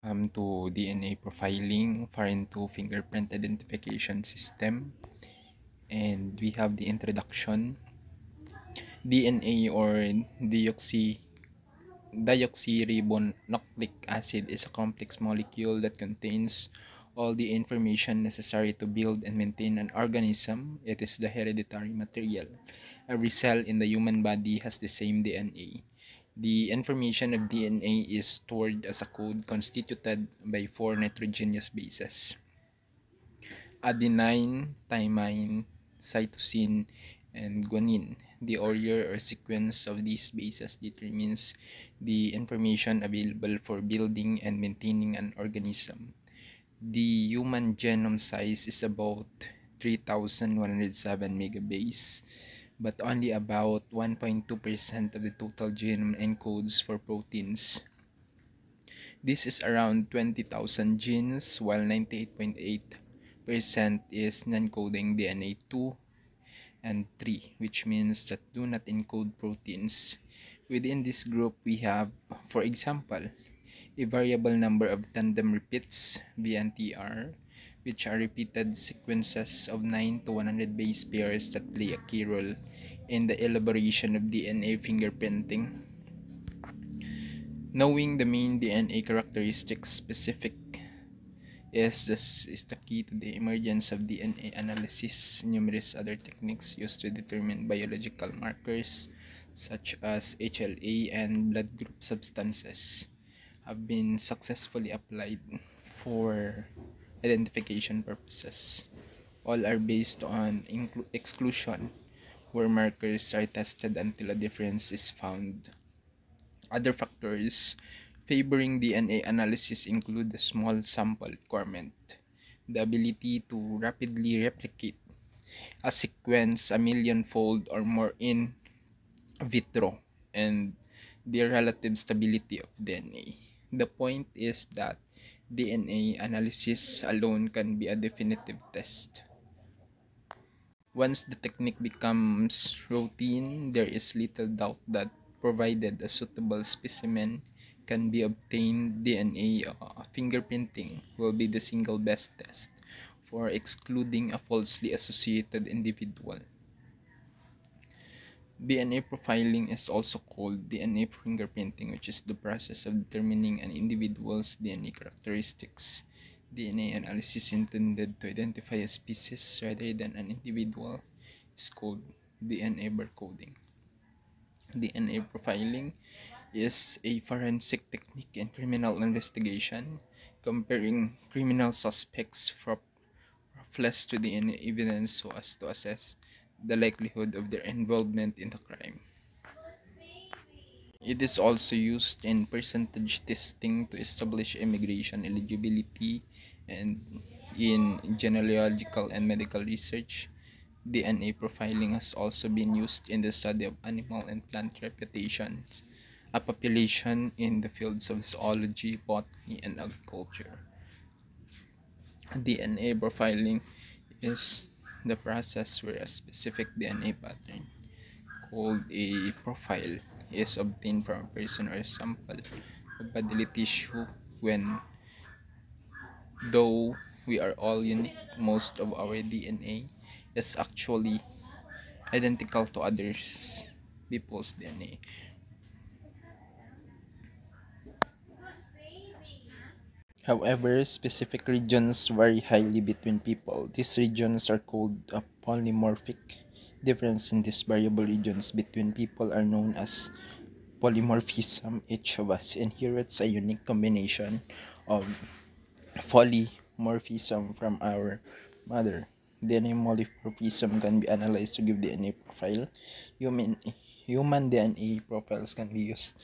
To DNA profiling, foreign to fingerprint identification system, and we have the introduction. DNA or deoxyribonucleic acid is a complex molecule that contains all the information necessary to build and maintain an organism. It is the hereditary material. Every cell in the human body has the same DNA. The information of DNA is stored as a code constituted by four nitrogenous bases: adenine, thymine, cytosine, and guanine. The order or sequence of these bases determines the information available for building and maintaining an organism. The human genome size is about 3,107 megabase, but only about 1.2% of the total genome encodes for proteins. This is around 20,000 genes, while 98.8% is non-coding DNA 2 and 3, which means that do not encode proteins. Within this group, we have, for example, a variable number of tandem repeats, VNTR, which are repeated sequences of 9 to 100 base pairs that play a key role in the elaboration of DNA fingerprinting. Knowing the main DNA characteristics specific is the key to the emergence of DNA analysis. Numerous other techniques used to determine biological markers such as HLA and blood group substances have been successfully applied for identification purposes. All are based on exclusion, where markers are tested until a difference is found. Other factors favoring DNA analysis include the small sample requirement, the ability to rapidly replicate a sequence a millionfold or more in vitro, and the relative stability of DNA. The point is that DNA analysis alone can be a definitive test. Once the technique becomes routine, there is little doubt that provided a suitable specimen can be obtained, DNA fingerprinting will be the single best test for excluding a falsely associated individual. DNA profiling is also called DNA fingerprinting, which is the process of determining an individual's DNA characteristics. DNA analysis intended to identify a species rather than an individual is called DNA barcoding. DNA profiling is a forensic technique in criminal investigation, comparing criminal suspects for flesh to DNA evidence so as to assess the likelihood of their involvement in the crime. It is also used in percentage testing to establish immigration eligibility, and in genealogical and medical research. DNA profiling has also been used in the study of animal and plant reputations, a population in the fields of zoology, botany, and agriculture. DNA profiling is the process where a specific DNA pattern, called a profile, is obtained from a person or sample of bodily tissue. When, though we are all unique, most of our DNA is actually identical to others people's DNA. However, specific regions vary highly between people. These regions are called a polymorphic. Difference in these variable regions between people are known as polymorphism. Each of us inherits a unique combination of polymorphism from our mother. DNA polymorphism can be analyzed to give DNA profile. Human, human DNA profiles can be used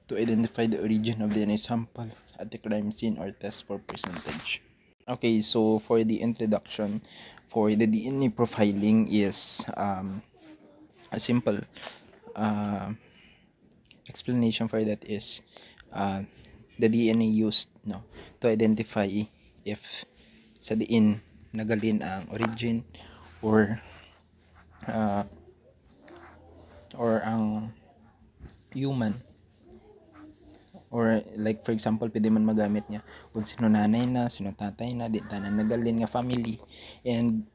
to identify the origin of DNA sample at the crime scene or test for percentage. Okay, so for the introduction for the DNA profiling is a simple uh, explanation for that is uh, the DNA used no to identify if sa diin nagalin ang origin or uh, ang human Or like for example, pwede man magamit niya kung sino nanay na, sino tatay na, di tanan nagalin nga family. And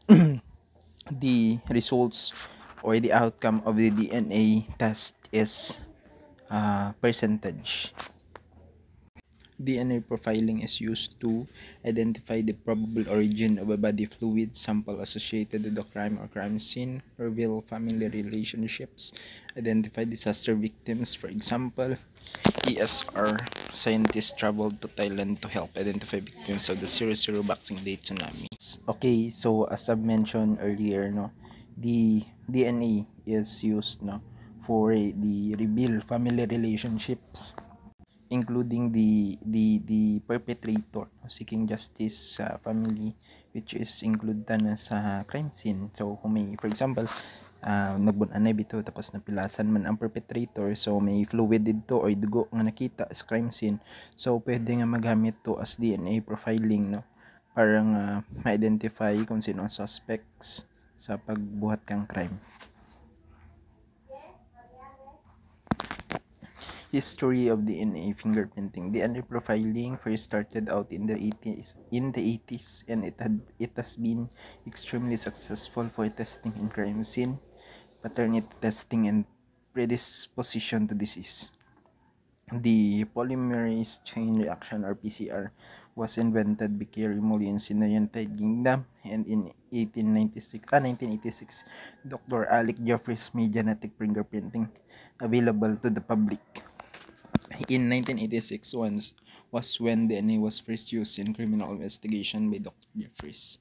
the results or the outcome of the DNA test is percentage. DNA profiling is used to identify the probable origin of a body fluid sample associated with the crime or crime scene, reveal family relationships, identify disaster victims. For example, ESR scientists traveled to Thailand to help identify victims of the 00 Boxing Day tsunami. Okay, so as I've mentioned earlier, no, the DNA is used, no, for the reveal family relationships, including the perpetrator seeking justice sa family, which is included na sa crime scene. So kung may, for example, nagbunanay bito tapos napilasan man ang perpetrator, so may fluid dito o dugo nga nakita sa crime scene, so pwede nga magamit to as DNA profiling, no, para nga ma-identify kung sino ang suspects sa pagbuhat kang crime. History of DNA fingerprinting. DNA profiling first started out in the 80s, and it has been extremely successful for testing in crime scene, paternity testing, and predisposition to disease. The polymerase chain reaction, or PCR, was invented by Kerry Mullins in the United Kingdom, and in 1986, Dr. Alec Jeffreys made genetic fingerprinting available to the public. In 1986 was when DNA was first used in criminal investigation by Dr. Jeffreys.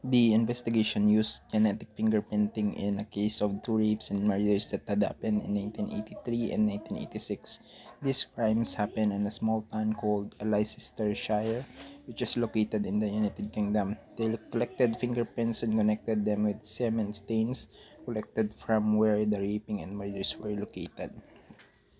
The investigation used genetic fingerprinting in a case of 2 rapes and murders that had happened in 1983 and 1986. These crimes happened in a small town called Leicestershire, which is located in the United Kingdom. They collected fingerprints and connected them with semen stains collected from where the raping and murders were located.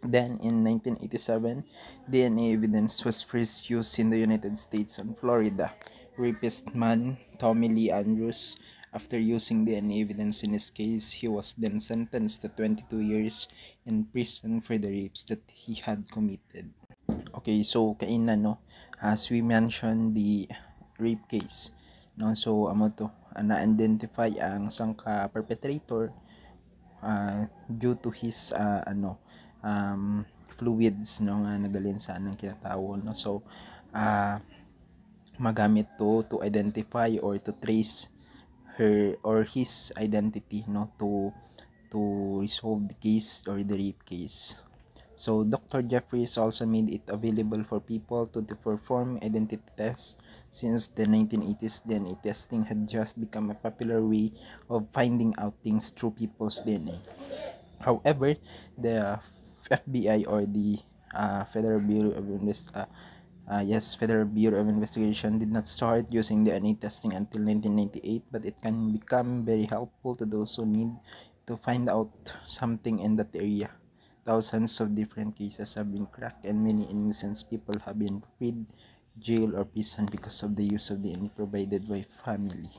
Then, in 1987, DNA evidence was first used in the United States and Florida. Rapist man Tommy Lee Andrews, after using DNA evidence in his case, he was then sentenced to 22 years in prison for the rapes that he had committed. Okay, so kainan, no, as we mentioned the rape case, no, so amo to na-identify ang sangka perpetrator due to his fluids, no, nga nagalin sa anang kinatawon, no. So magamit to identify or to trace her or his identity, no, to resolve the case or the rape case. So Dr. Jeffreys also made it available for people to perform identity tests. Since the 1980s, DNA testing had just become a popular way of finding out things through people's DNA. However, the FBI, or the Federal Bureau of Investigation, did not start using DNA testing until 1998, but it can become very helpful to those who need to find out something in that area. Thousands of different cases have been cracked, and many innocent people have been freed, jail, or prison because of the use of DNA provided by family.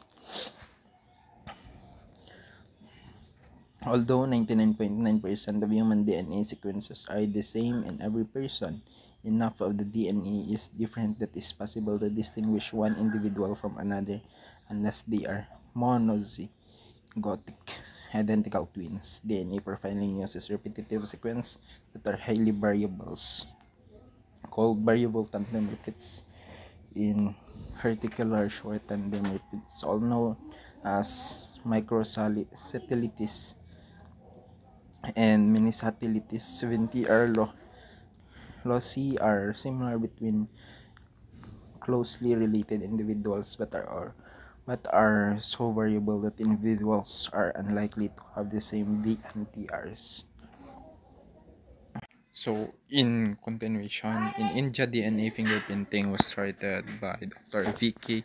Although 99.9% of human DNA sequences are the same in every person, enough of the DNA is different that it's possible to distinguish one individual from another unless they are monozygotic identical twins. DNA profiling uses repetitive sequences that are highly variables, called variable tandem repeats in particular short tandem repeats, all known as microsatellites and mini-satellites. 70R loci are similar between closely related individuals but are so variable that individuals are unlikely to have the same VNTRs. So, in continuation, in India, DNA fingerprinting was started by Dr. V.K.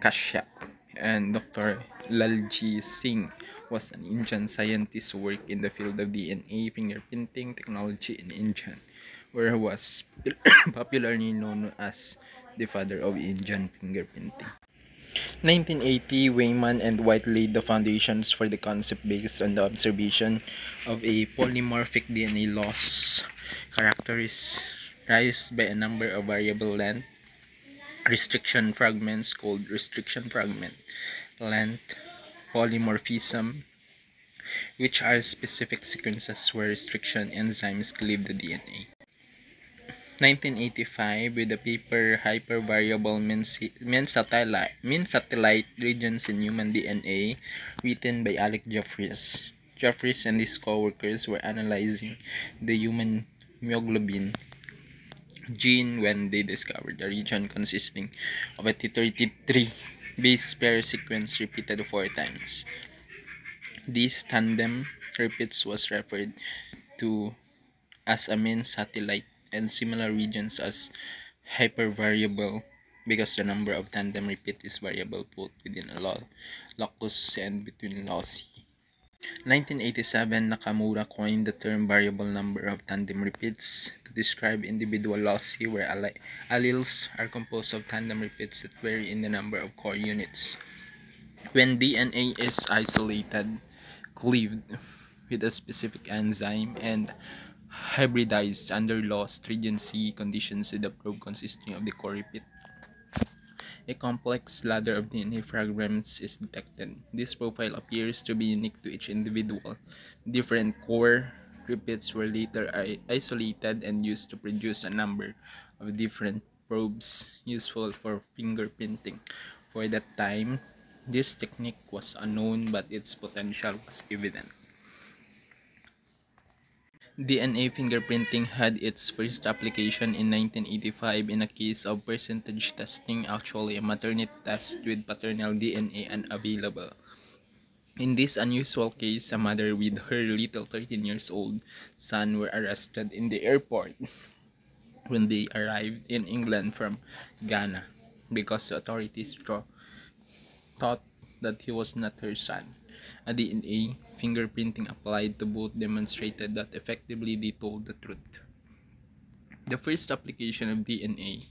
Kashyap, and Dr. Lalji Singh was an Indian scientist who worked in the field of DNA fingerprinting technology in India, where he was popularly known as the father of Indian fingerprinting. 1980, Wayman and White laid the foundations for the concept based on the observation of a polymorphic DNA loss characterized by a number of variable length restriction fragments called restriction fragment length polymorphism, which are specific sequences where restriction enzymes cleave the DNA. 1985, with the paper Hypervariable mean satellite regions in human DNA, written by Alec Jeffries. Jeffries and his co-workers were analyzing the human myoglobin gene when they discovered a region consisting of a T33 base pair sequence repeated 4 times. This tandem repeats was referred to as a mean satellite, and similar regions as hypervariable because the number of tandem repeat is variable both within a locus and between loci. 1987, Nakamura coined the term variable number of tandem repeats to describe individual loci where alleles are composed of tandem repeats that vary in the number of core units. When DNA is isolated, cleaved with a specific enzyme, and hybridized under low stringency conditions with the probe consisting of the core repeat, a complex ladder of DNA fragments is detected. This profile appears to be unique to each individual. Different core repeats were later isolated and used to produce a number of different probes useful for fingerprinting. For that time, this technique was unknown, but its potential was evident. DNA fingerprinting had its first application in 1985 in a case of percentage testing, actually a maternity test with paternal DNA unavailable. In this unusual case, a mother with her little 13 years old son were arrested in the airport when they arrived in England from Ghana because the authorities thought that he was not her son. A DNA fingerprinting applied to both demonstrated that effectively they told the truth. The first application of DNA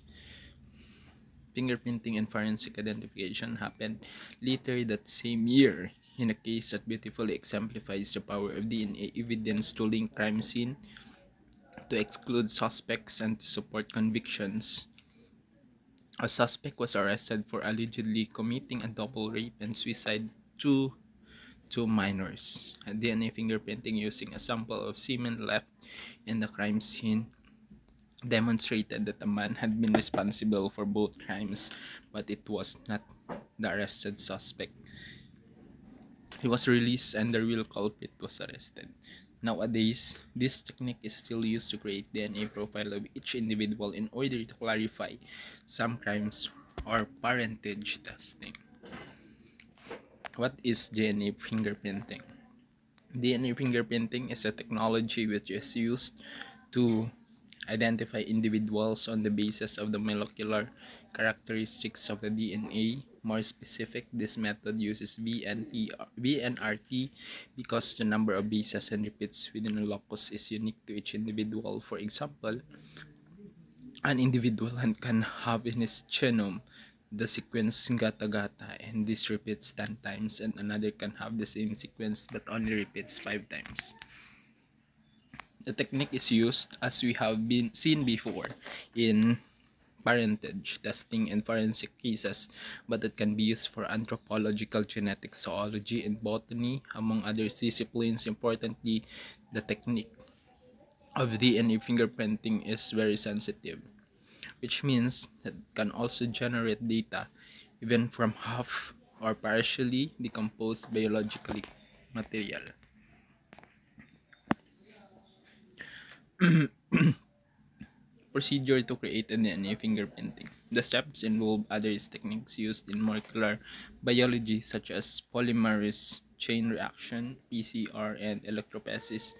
fingerprinting and forensic identification happened later that same year in a case that beautifully exemplifies the power of DNA evidence to link crime scene, to exclude suspects, and to support convictions. A suspect was arrested for allegedly committing a double rape and suicide to two minors. DNA fingerprinting using a sample of semen left in the crime scene demonstrated that the man had been responsible for both crimes, but it was not the arrested suspect. He was released and the real culprit was arrested. Nowadays, this technique is still used to create DNA profile of each individual in order to clarify some crimes or parentage testing. What is DNA fingerprinting? DNA fingerprinting is a technology which is used to identify individuals on the basis of the molecular characteristics of the DNA. More specific, this method uses VNRT because the number of bases and repeats within a locus is unique to each individual. For example, an individual can have in his genome the sequence gata gata and this repeats 10 times, and another can have the same sequence but only repeats 5 times. The technique is used, as we have been seen before, in parentage testing and forensic cases, but it can be used for anthropological genetics, zoology, and botany, among other disciplines. Importantly, the technique of DNA fingerprinting is very sensitive, which means that it can also generate data even from half or partially decomposed biologically material. Procedure to create a DNA fingerprinting. The steps involve other techniques used in molecular biology such as polymerase chain reaction, PCR, and electrophoresis,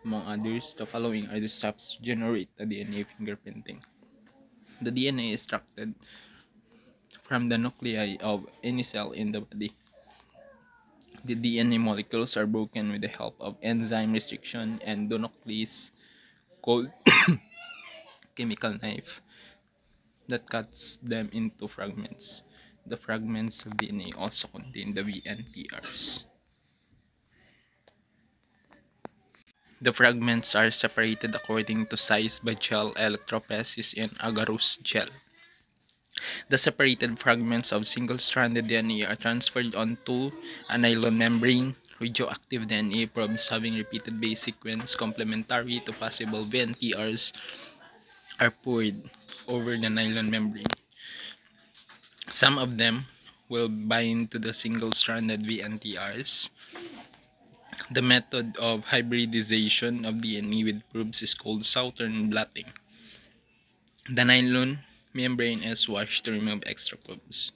among others. The following are the steps to generate a DNA fingerprinting. The DNA is extracted from the nuclei of any cell in the body. The DNA molecules are broken with the help of enzyme restriction and nuclease called chemical knife that cuts them into fragments. The fragments of DNA also contain the VNTRs. The fragments are separated according to size by gel electrophoresis in agarose gel. The separated fragments of single-stranded DNA are transferred onto a nylon membrane. Radioactive DNA probes having repeated base sequence complementary to possible VNTRs are poured over the nylon membrane. Some of them will bind to the single-stranded VNTRs. The method of hybridization of DNA with probes is called Southern blotting. The nylon membrane is washed to remove extra probes.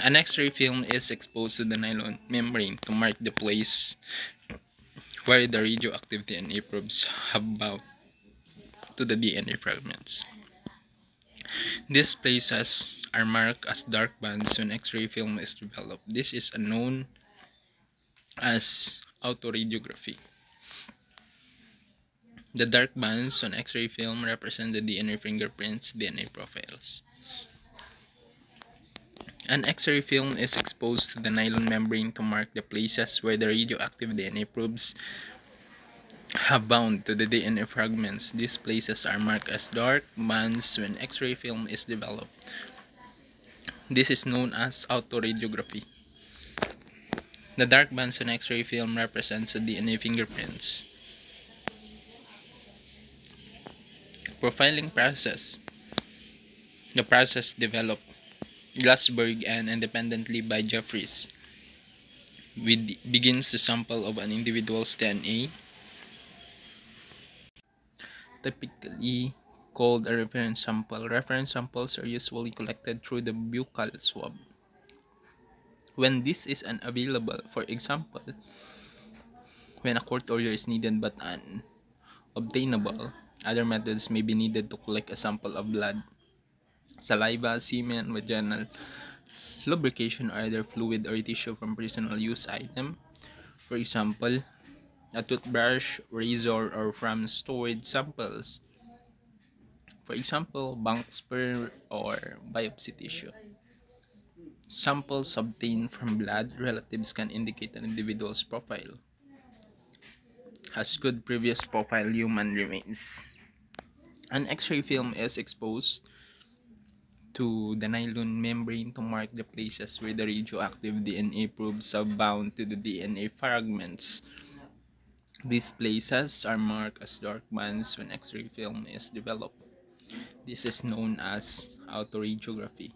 An X-ray film is exposed to the nylon membrane to mark the place where the radioactive DNA probes have bound to the DNA fragments. These places are marked as dark bands when X-ray film is developed. This is known as autoradiography. The dark bands on X-ray film represent the DNA fingerprints, DNA profiles. An X-ray film is exposed to the nylon membrane to mark the places where the radioactive DNA probes have bound to the DNA fragments. These places are marked as dark bands when X-ray film is developed. This is known as autoradiography. The dark bands on X-ray film represents the DNA fingerprints. Profiling process. The process developed Glassberg and independently by Jeffries begins the sample of an individual's DNA, typically called a reference sample. Reference samples are usually collected through the buccal swab. When this is unavailable, for example, when a court order is needed but unobtainable, other methods may be needed to collect a sample of blood, saliva, semen, vaginal lubrication, or either fluid or tissue from personal use item, for example, a toothbrush, razor, or from stored samples, for example, bank sperm or biopsy tissue. Samples obtained from blood relatives can indicate an individual's profile. Has good previous profile human remains. An X-ray film is exposed to the nylon membrane to mark the places where the radioactive DNA probes have bound to the DNA fragments. These places are marked as dark bands when X-ray film is developed. This is known as autoradiography.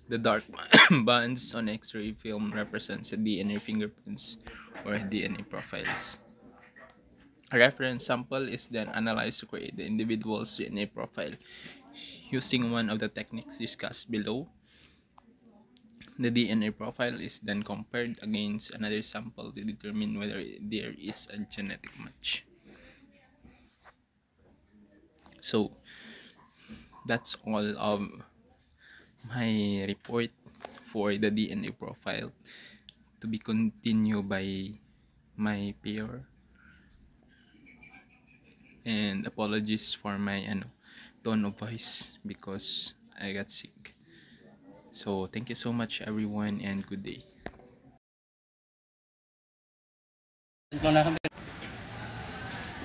The dark bands on X-ray film represents the DNA fingerprints or DNA profiles. A reference sample is then analyzed to create the individual's DNA profile. Using one of the techniques discussed below, the DNA profile is then compared against another sample to determine whether there is a genetic match. So, that's all of my report for the DNA profile, to be continued by my peer. And apologies for my tone of voice because I got sick. So thank you so much everyone and good day.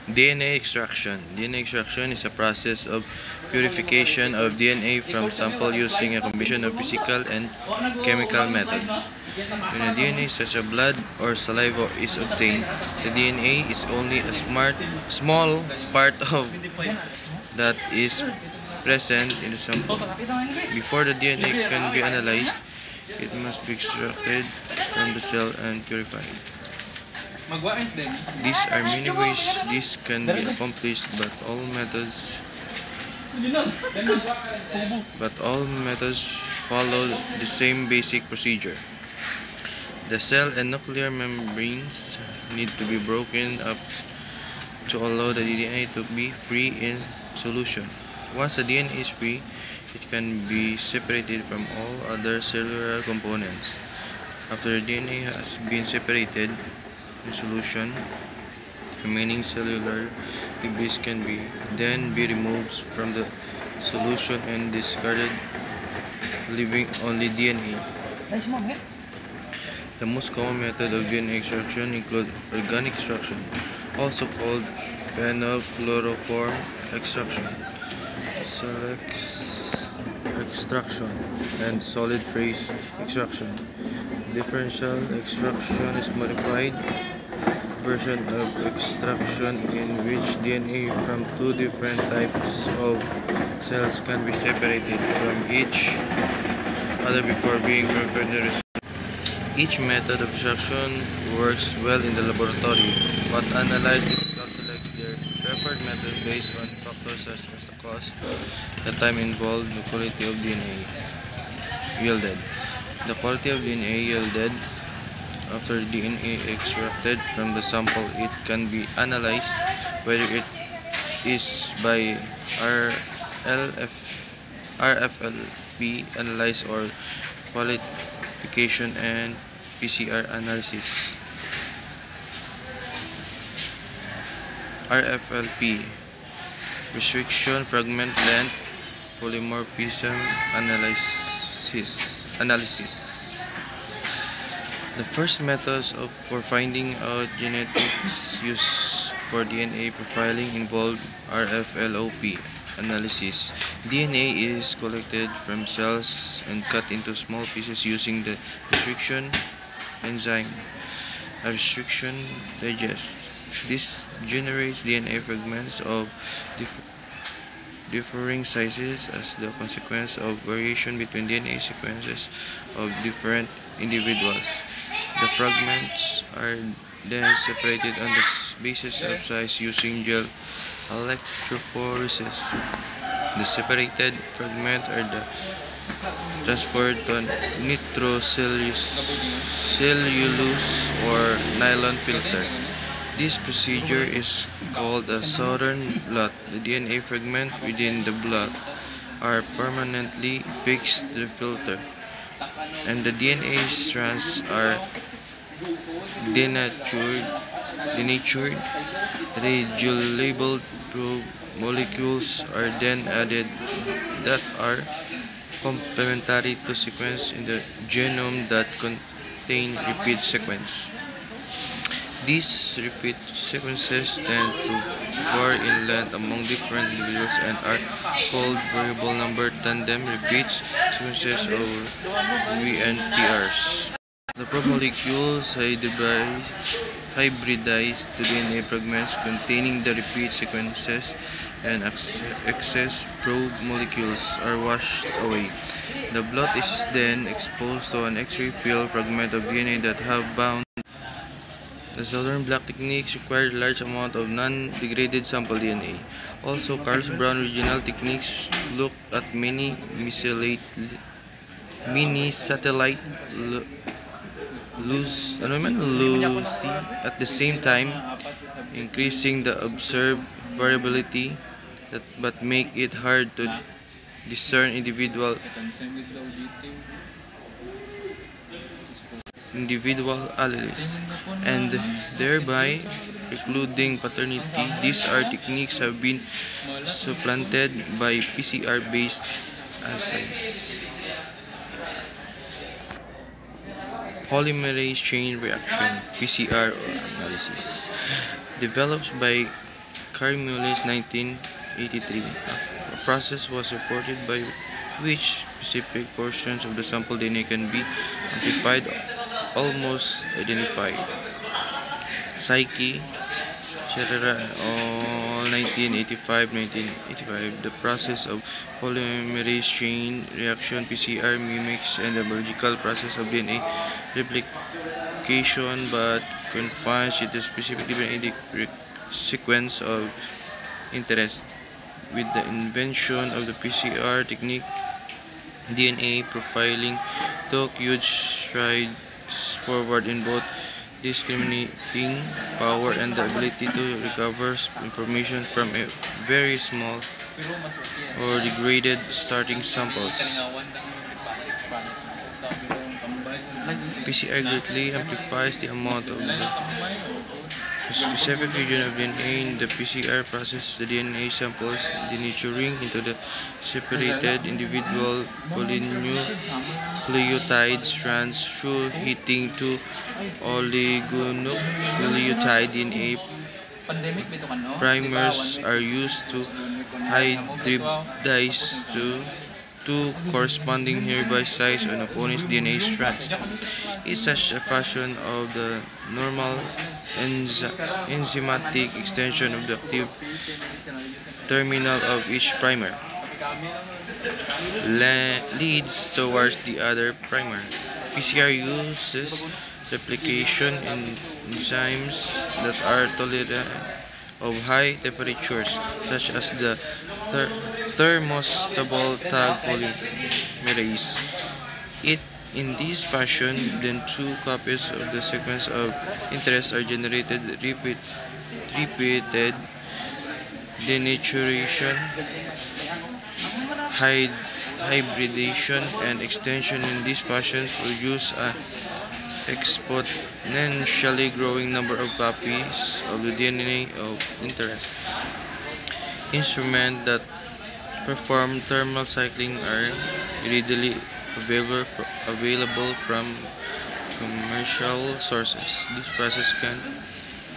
DNA extraction. DNA extraction is a process of purification of DNA from sample using a combination of physical and chemical methods. When a DNA such as blood or saliva is obtained, the DNA is only a small part of that is present in the sample. Before the DNA can be analyzed, it must be extracted from the cell and purified. These are many ways this can be accomplished, but all methods follow the same basic procedure. The cell and nuclear membranes need to be broken up to allow the DNA to be free in solution. Once the DNA is free, it can be separated from all other cellular components. After the DNA has been separated in solution, remaining cellular debris can then be removed from the solution and discarded, leaving only DNA. The most common method of DNA extraction includes organic extraction, also called phenylchloroform extraction, select extraction, and solid phase extraction. Differential extraction is modified version of extraction in which DNA from two different types of cells can be separated from each other before being prepared. Each method of extraction works well in the laboratory, but analysts typically select their preferred method based on factors such as the cost, the time involved, the quality of DNA yielded. The quality of DNA yielded after DNA extracted from the sample, it can be analyzed whether it is by RFLP analysis or qualification and PCR analysis. RFLP, restriction fragment length polymorphism analysis. The first methods for finding out genetics used for DNA profiling involve RFLOP analysis. DNA is collected from cells and cut into small pieces using the restriction enzyme. A restriction digest. This generates DNA fragments of differing sizes as the consequence of variation between DNA sequences of different individuals. The fragments are then separated on the basis of size using gel electrophoresis. The separated fragments are transferred to a nitrocellulose or nylon filter. This procedure is called a Southern blot. The DNA fragments within the blot are permanently fixed to the filter, and the DNA strands are denatured. Radiolabeled probe molecules are then added that are complementary to sequences in the genome that contain repeat sequence. These repeat sequences tend to vary in length among different individuals and are called variable number tandem repeats sequences or VNTRs. The probe molecules hybridize to DNA fragments containing the repeat sequences, and excess probe molecules are washed away. The blot is then exposed to an X-ray filled fragment of DNA that have bound. The Southern blot techniques required a large amount of non-degraded sample DNA. Also, Carlos Brown regional techniques look at many satellite loci at the same time, increasing the observed variability but make it hard to discern individual alleles, and thereby precluding paternity. These techniques have been supplanted by PCR-based assays. Polymerase chain reaction (PCR) analysis, developed by Kary-Mullis 1983. A process was reported by which specific portions of the sample DNA can be amplified, almost identified. Psyche, etc. 1985. The process of polymerase chain reaction (PCR) mimics the biological process of DNA replication but confines it to specific DNA sequence of interest. With the invention of the PCR technique, DNA profiling took huge strides forward in both discriminating power and the ability to recover information from a very small or degraded starting samples. PCR greatly amplifies the amount of A specific region of DNA in the PCR process the DNA samples, denaturing into the separated individual polynucleotide strands through heating to oligonucleotide DNA primers are used to hybridize two corresponding nearby sites on opponent's DNA strands. In such a fashion of the normal enzymatic extension of the active terminal of each primer leads towards the other primer. PCR uses replication enzymes that are tolerant of high temperatures, such as the thermostable tag polymerase. In this fashion, then two copies of the sequence of interest are generated. Repeated denaturation, hybridization, and extension in this fashion produce an exponentially growing number of copies of the DNA of interest. Instruments that perform thermal cycling are readily available from commercial sources. This process can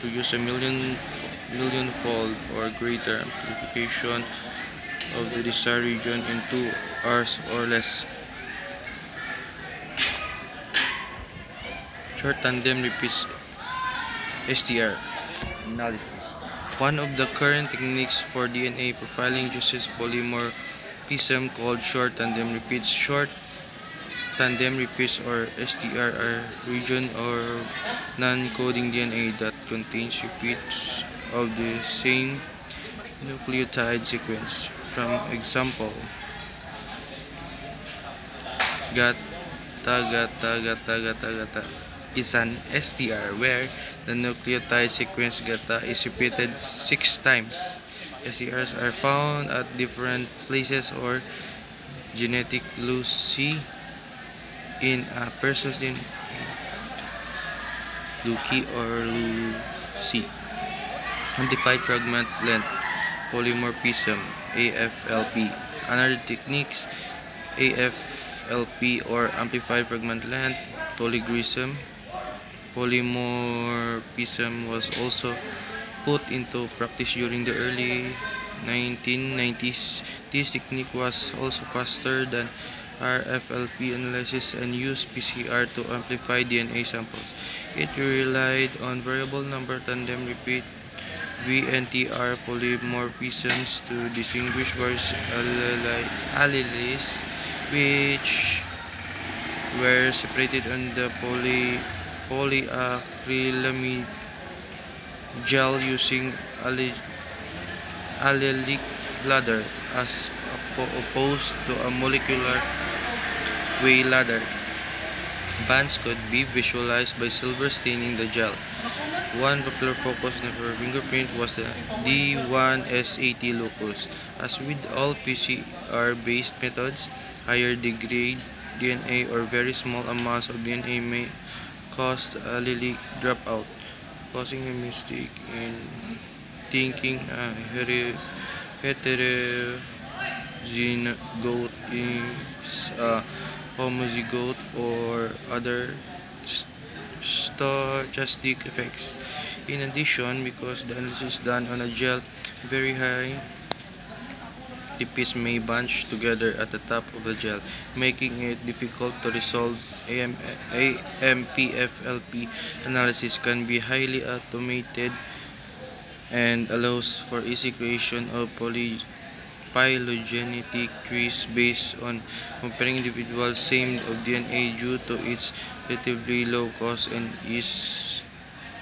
produce a millionfold or greater amplification of the desired region in 2 hours or less. Short tandem repeats STR analysis. One of the current techniques for DNA profiling uses polymorphism called short tandem repeats. Short tandem repeats, or STR, are region or non-coding DNA that contains repeats of the same nucleotide sequence. From example, gata is an STR where the nucleotide sequence gata is repeated 6 times. STRs are found at different places or genetic loci in a person's loci or loci. Amplified fragment length polymorphism, AFLP. Another techniques, AFLP or amplified fragment length polygrism. Polymorphism was also put into practice during the early 1990s. This technique was also faster than RFLP analysis and used PCR to amplify DNA samples. It relied on variable number tandem repeat VNTR polymorphisms to distinguish various alleles which were separated on the polyacrylamide gel using allelic ladder as opposed to a molecular weight ladder. Bands could be visualized by silver staining the gel. One popular focus for fingerprint was the D1S80 locus. As with all PCR-based methods, higher degrade DNA or very small amounts of DNA may cause allelic dropout, causing a mistake in thinking a heterozygote is a homozygote or other stochastic effects. In addition, because the analysis is done on a gel, very high lipids may bunch together at the top of the gel, making it difficult to resolve. AMPFLP analysis can be highly automated and allows for easy creation of phylogenetic trees based on comparing individuals same of DNA due to its relatively low cost and ease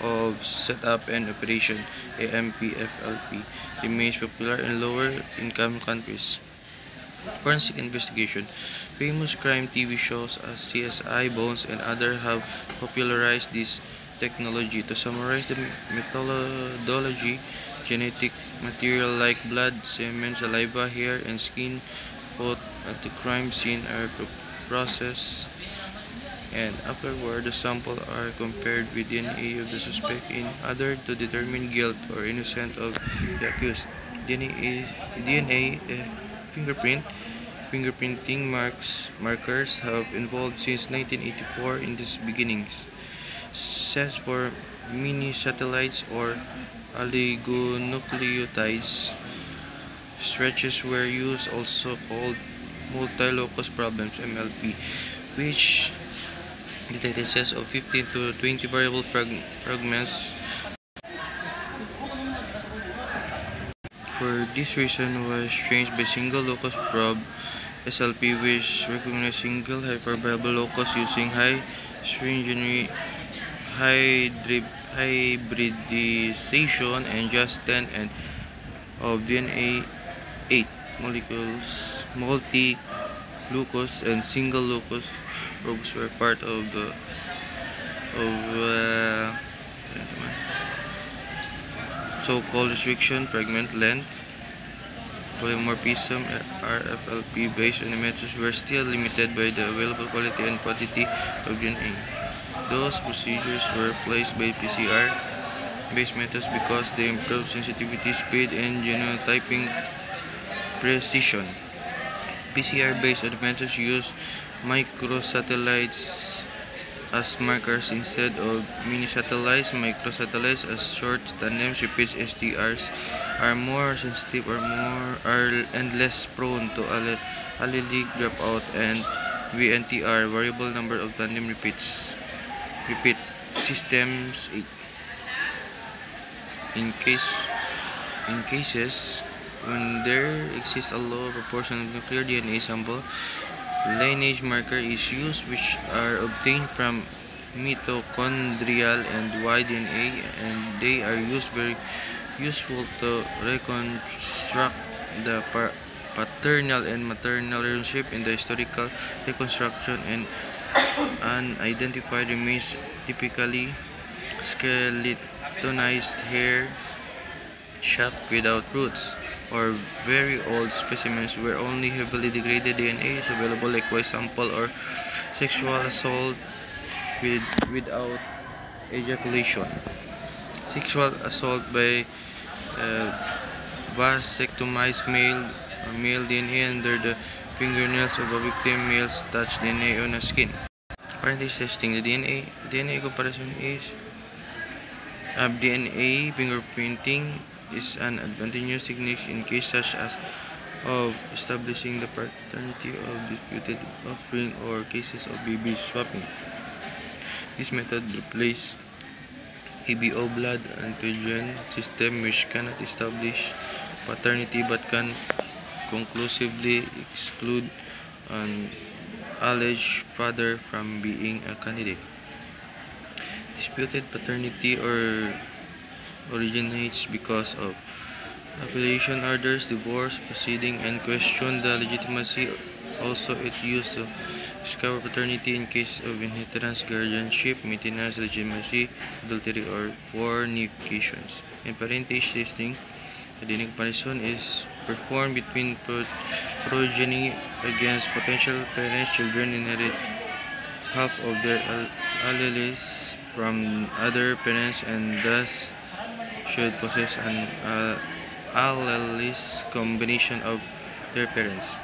of setup and operation. AMPFLP remains popular in lower income countries. Forensic investigation. Famous crime TV shows as CSI, Bones, and others have popularized this technology. To summarize the methodology, genetic material like blood, semen, saliva, hair, and skin put at the crime scene are processed and afterward the samples are compared with DNA of the suspect in order to determine guilt or innocence of the accused. DNA fingerprinting markers have evolved since 1984 in its beginnings. Sets for mini satellites or oligonucleotides stretches were used, also called multi-locus problems (MLP), which detected sets of 15 to 20 variable fragments. For this reason was changed by single locus probe (SLP), which recognized single hypervariable locus using high stringency hybridization and just 10 and of DNA 8 molecules. Multi-locus and single locus probes were part of so-called restriction fragment length polymorphism RFLP based on the methods were still limited by the available quality and quantity of DNA. Those procedures were replaced by PCR-based methods because they improved sensitivity, speed, and genotyping precision. PCR-based methods use microsatellites as markers instead of mini-satellites. Microsatellites as short tandem repeats STRs are more sensitive and less prone to allelic dropout and VNTR variable number of tandem repeat systems 8. In cases when there exists a low proportion of nuclear DNA sample, lineage marker is used, which are obtained from mitochondrial and Y DNA, and they are very useful to reconstruct the paternal and maternal relationship in the historical reconstruction, and unidentified remains, typically skeletonized hair shaft without roots, or very old specimens where only heavily degraded DNA is available, like Y sample or sexual assault without ejaculation. Sexual assault by vasectomized male DNA under the fingernails of a victim male's touch DNA on the skin. Parentage testing. The DNA comparison is DNA fingerprinting is an advantageous technique in cases such as of establishing the paternity of disputed offspring or cases of baby swapping. This method replaced ABO blood antigen system, which cannot establish paternity but can conclusively exclude an alleged father from being a candidate. Disputed paternity originates because of affiliation orders, divorce proceeding, and question the legitimacy. Also, it used to discover paternity in case of inheritance, guardianship, maintenance, legitimacy, adultery, or fornications. In parentage testing, the DNA comparison is performed between progeny against potential parents. Children inherit half of their alleles from other parents and thus should possess an allelist combination of their parents.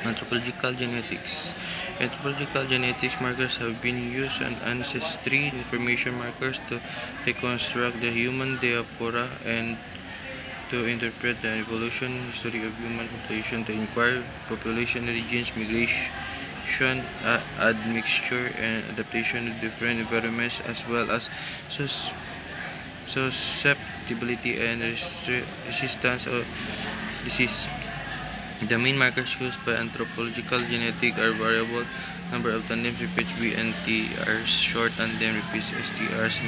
Anthropological genetics. Anthropological genetics markers have been used as ancestry information markers to reconstruct the human diaspora and to interpret the evolution history of human population, to inquire population origins, migration, admixture, and adaptation to different environments, as well as susceptibility and resistance of disease. The main markers used by anthropological genetics are variable number of tandem repeats (VNTRs), short tandem repeats (STRs),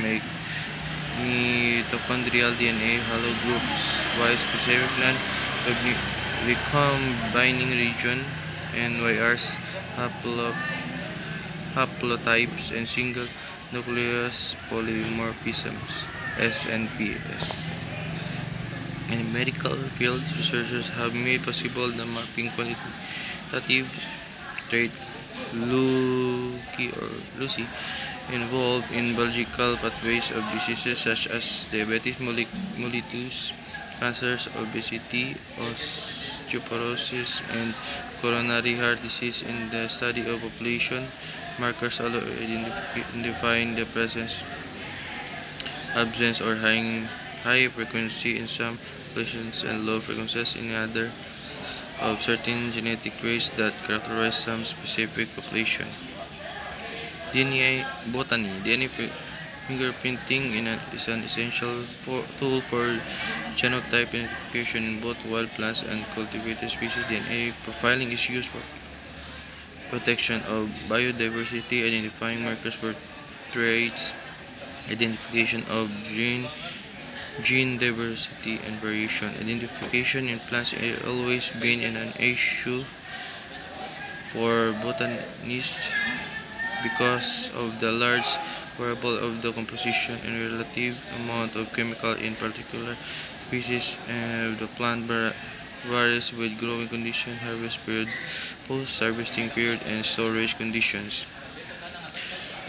mitochondrial DNA haplogroups, Y specific non-recombining region, NYRs, haplotypes, and single nucleus polymorphisms (SNPs). In medical fields, researchers have made possible the mapping quantitative trait Lucy involved in biological pathways of diseases such as diabetes mellitus, cancers, obesity, osteoporosis, and coronary heart disease. In the study of population markers allow identifying the presence, absence, or high frequency in some populations and low frequencies in other of certain genetic traits that characterize some specific population. DNA botany. DNA fingerprinting is an essential tool for genotype identification in both wild plants and cultivated species. DNA profiling is used for protection of biodiversity, identifying markers for traits, identification of gene diversity and variation. Identification in plants has always been an issue for botanists because of the large variable of the composition and relative amount of chemical in particular species of the plant varies with growing conditions, harvest period, post-harvesting period, and storage conditions.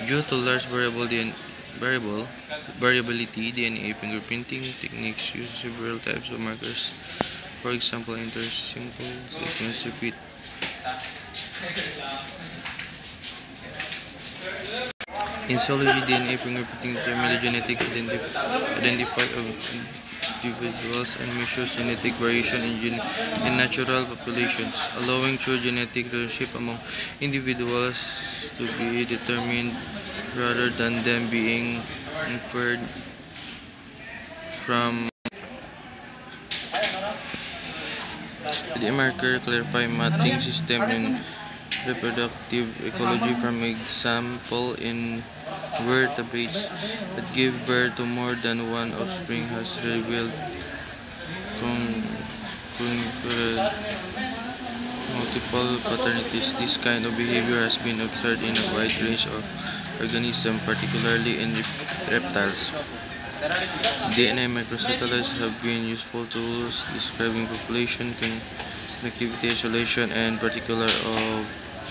Due to large variability, DNA fingerprinting techniques use several types of markers. For example, intersimple sequence repeat. In zoology, DNA fingerprinting determines the genetic identity of individuals and measures genetic variation in natural populations, allowing true genetic relationship among individuals to be determined rather than them being inferred from. The marker clarify mating system and reproductive ecology from example in vertebrates that give birth to more than one offspring has revealed concurrent multiple paternities. This kind of behavior has been observed in a wide range of organisms, particularly in reptiles. DNA microsatellites have been useful tools describing population connectivity, isolation, and particular of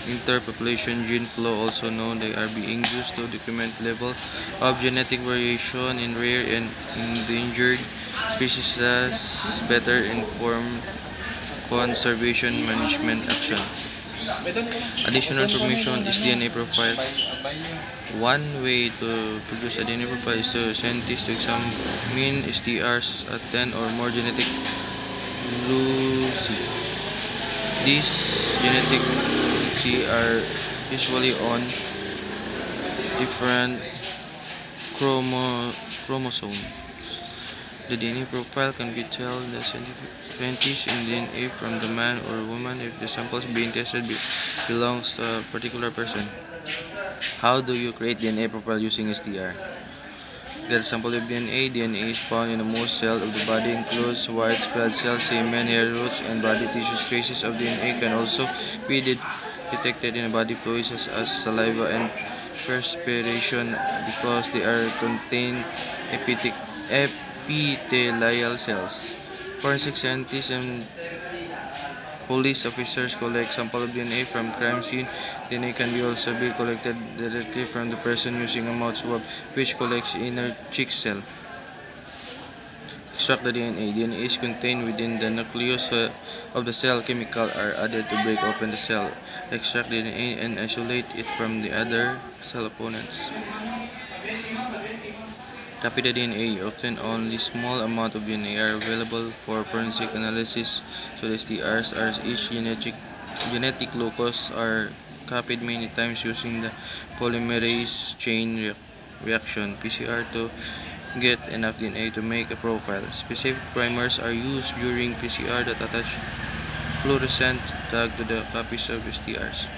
interpopulation gene flow. Also known, they are being used to document level of genetic variation in rare and endangered species as better inform conservation management action. Additional information is DNA profile. One way to produce a DNA profile is to scientists to examine STRs at 10 or more genetic loci. These genetic loci are usually on different chromosomes. The DNA profile can be tell the scientists in DNA from the man or woman if the samples being tested belongs to a particular person. How do you create DNA profile using STR? Get a sample of DNA. DNA is found in the most cells of the body, includes white blood cells, semen, hair roots, and body tissues. Traces of DNA can also be detected in body fluids such as saliva and perspiration because they are contain epithelial cells. Forensic scientists and police officers collect samples of DNA from crime scene. DNA can also be collected directly from the person using a mouth swab, which collects inner cheek cell. Extract the DNA. DNA is contained within the nucleus of the cell. Chemicals are added to break open the cell. Extract the DNA and isolate it from the other cell opponents. Copy the DNA. Often only small amount of DNA are available for forensic analysis, so the STRs are each genetic locus are copied many times using the polymerase chain reaction (PCR) to get enough DNA to make a profile. Specific primers are used during PCR that attach fluorescent tag to the copies of STRs.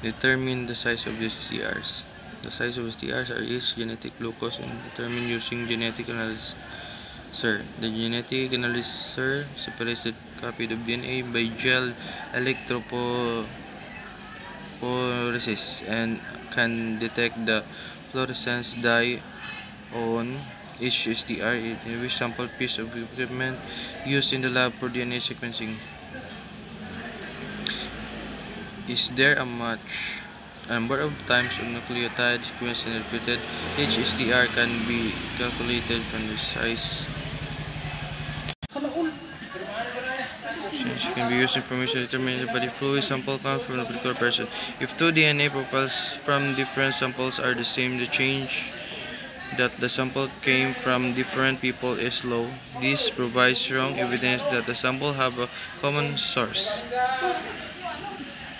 Determine the size of the STRs. The size of STRs are each genetic locus and determined using genetic analyzer. The genetic analyzer separates the copy of DNA by gel electrophoresis and can detect the fluorescence dye on each STR. It is a sample piece of equipment used in the lab for DNA sequencing. Is there a number of times of nucleotide sequence and repeated? HSTR can be calculated from the size. It can be used information to determine the body fluid sample count from a particular person. If two DNA profiles from different samples are the same, the change that the sample came from different people is low. This provides strong evidence that the sample have a common source.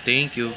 Thank you.